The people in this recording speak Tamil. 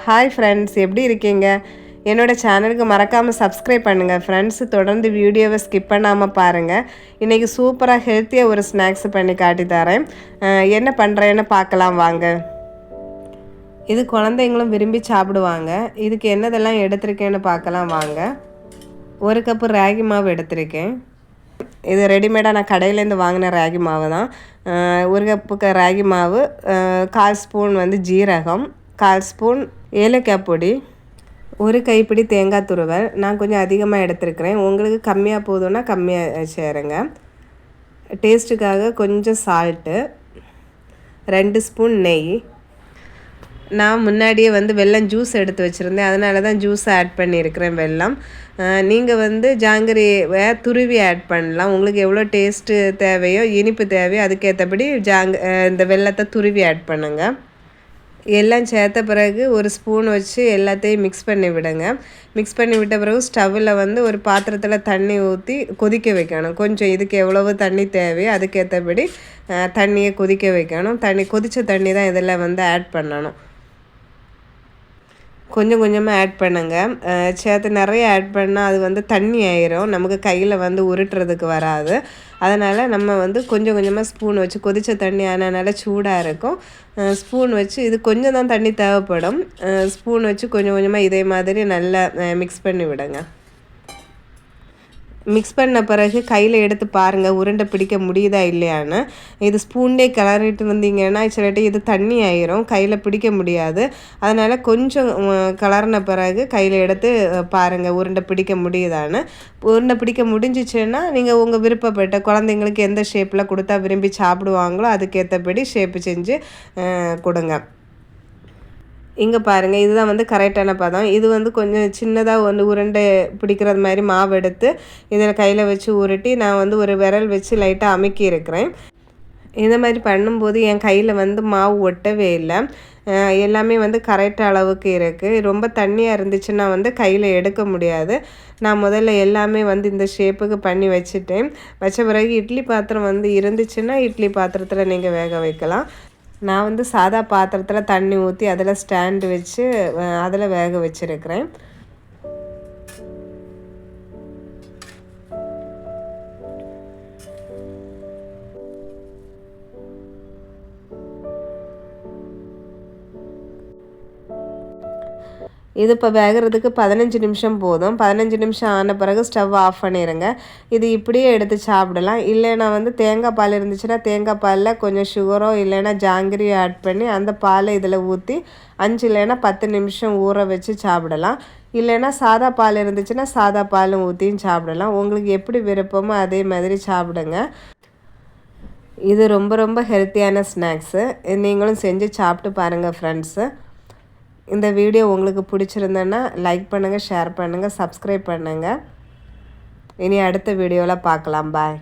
ஹாய் ஃப்ரெண்ட்ஸ், எப்படி இருக்கீங்க? என்னோட சேனலுக்கு மறக்காமல் சப்ஸ்கிரைப் பண்ணுங்கள் ஃப்ரெண்ட்ஸ். தொடர்ந்து வீடியோவை ஸ்கிப் பண்ணாமல் பாருங்கள். இன்றைக்கி சூப்பராக ஹெல்த்தியாக ஒரு ஸ்நாக்ஸ் பண்ணி காட்டி தரேன். என்ன பண்ணுறேன்னு பார்க்கலாம் வாங்க. இது குழந்தைங்களும் விரும்பி சாப்பிடுவாங்க. இதுக்கு என்னதெல்லாம் எடுத்திருக்கேன்னு பார்க்கலாம் வாங்க. 1 கப்பு ராகி மாவு எடுத்திருக்கேன். இது ரெடிமேடாக நான் கடையிலேருந்து வாங்கின ராகி மாவு தான். 1 கப்புக்கு ராகி மாவு, 1/4 ஸ்பூன் ஜீரகம், 1/4 ஸ்பூன் ஏலக்காய் பொடி, 1 கைப்பிடி தேங்காய் துருவல். நான் கொஞ்சம் அதிகமாக எடுத்துருக்கிறேன். உங்களுக்கு கம்மியாக போதும்னா கம்மியாக சேருங்க. டேஸ்ட்டுக்காக கொஞ்சம் சால்ட்டு, 2 ஸ்பூன் நெய். நான் முன்னாடியே வெல்லம் ஜூஸ் எடுத்து வச்சுருந்தேன், அதனால தான் ஜூஸ் ஆட் பண்ணியிருக்கிறேன் வெல்லம். நீங்கள் ஜாங்கிரி துருவி ஆட் பண்ணலாம். உங்களுக்கு எவ்வளோ டேஸ்ட்டு தேவையோ, இனிப்பு தேவையோ அதுக்கேற்றபடி இந்த வெல்லத்தை துருவி ஆட் பண்ணுங்கள். எல்லாம் சேர்த்த பிறகு 1 ஸ்பூன் வச்சு எல்லாத்தையும் மிக்ஸ் பண்ணி விடுங்க. மிக்ஸ் பண்ணி விட்ட பிறகு ஸ்டவ்வில் ஒரு பாத்திரத்தில் தண்ணி ஊற்றி கொதிக்க வைக்கணும். கொஞ்சம் இதுக்கு எவ்வளவு தண்ணி தேவையோ அதுக்கேற்றபடி தண்ணியை கொதிக்க வைக்கணும். கொதித்த தண்ணி தான் இதில் ஆட் பண்ணணும். கொஞ்சம் கொஞ்சமாக ஆட் பண்ணுங்க. சேர்த்து நிறைய ஆட் பண்ணால் அது தண்ணி ஆயிரும், நமக்கு கையில் உருட்டுறதுக்கு வராது. அதனால் நம்ம கொஞ்சம் கொஞ்சமாக ஸ்பூன் வச்சு, கொதித்த தண்ணி ஆனதுனால சூடாக இருக்கும், ஸ்பூன் வச்சு இது கொஞ்சம் தான் தண்ணி தேவைப்படும். ஸ்பூன் வச்சு கொஞ்சம் கொஞ்சமாக இதே மாதிரி நல்லா மிக்ஸ் பண்ணி விடுங்க. மிக்ஸ் பண்ண பிறகு கையில் எடுத்து பாருங்கள், உருண்டை பிடிக்க முடியுதா இல்லையான்னு. இது ஸ்பூன்லே கிளறிட்டு இருந்தீங்கன்னா சிலட்டி இது தண்ணி ஆயிரும், கையில் பிடிக்க முடியாது. அதனால் கொஞ்சம் கிளறின பிறகு கையில் எடுத்து பாருங்கள் உருண்டை பிடிக்க முடியுதான்னு. உருண்டை பிடிக்க முடிஞ்சிச்சுன்னா நீங்கள் உங்கள் விருப்பப்பட்ட குழந்தைங்களுக்கு எந்த ஷேப்பில் கொடுத்தா விரும்பி சாப்பிடுவாங்களோ அதுக்கேற்றபடி ஷேப்பு செஞ்சு கொடுங்க. இங்கே பாருங்கள், இதுதான் கரெக்டான பதம். இது கொஞ்சம் சின்னதாக உருண்டை பிடிக்கிறது மாதிரி மாவு எடுத்து இதில் கையில் வச்சு உருட்டி நான் ஒரு விரல் வச்சு லைட்டாக அமுக்கி இருக்கிறேன். இந்த மாதிரி பண்ணும்போது என் கையில் மாவு ஒட்டவே இல்லை. எல்லாமே கரெக்ட் அளவுக்கு இருக்குது. ரொம்ப தண்ணியாக இருந்துச்சுன்னா கையில் எடுக்க முடியாது. நான் முதல்ல எல்லாமே இந்த ஷேப்புக்கு பண்ணி வச்சுட்டேன். வச்ச பிறகு இட்லி பாத்திரம் இருந்துச்சுன்னா இட்லி பாத்திரத்தில் நீங்கள் வேக வைக்கலாம். நான் சாதா பாத்திரத்தில் தண்ணி ஊற்றி அதில் ஸ்டாண்டு வச்சு அதில் வேக வச்சுருக்கிறேன். இது இப்போ வேகிறதுக்கு 15 நிமிஷம் போதும். 15 நிமிஷம் ஆன பிறகு ஸ்டவ் ஆஃப் பண்ணிடுங்க. இது இப்படியே எடுத்து சாப்பிடலாம். இல்லைனா தேங்காய் பால் இருந்துச்சுன்னா தேங்காய் பாலில் கொஞ்சம் சுகரோ இல்லைன்னா ஜாங்கிரியோ ஆட் பண்ணி அந்த பாலை இதில் ஊற்றி 5 இல்லைன்னா 10 நிமிஷம் ஊற வச்சு சாப்பிடலாம். இல்லைன்னா சாதா பால் இருந்துச்சுன்னா சாதா பாலும் ஊற்றியும் சாப்பிடலாம். உங்களுக்கு எப்படி விருப்பமோ அதே மாதிரி சாப்பிடுங்க. இது ரொம்ப ரொம்ப ஹெல்த்தியான ஸ்நாக்ஸு. நீங்களும் செஞ்சு சாப்பிட்டு பாருங்கள் ஃப்ரெண்ட்ஸு. இந்த வீடியோ உங்களுக்கு பிடிச்சிருந்தேன்னா லைக் பண்ணுங்கள், ஷேர் பண்ணுங்கள், சப்ஸ்கிரைப் பண்ணுங்கள். இனி அடுத்த வீடியோவில் பார்க்கலாம். பாய்.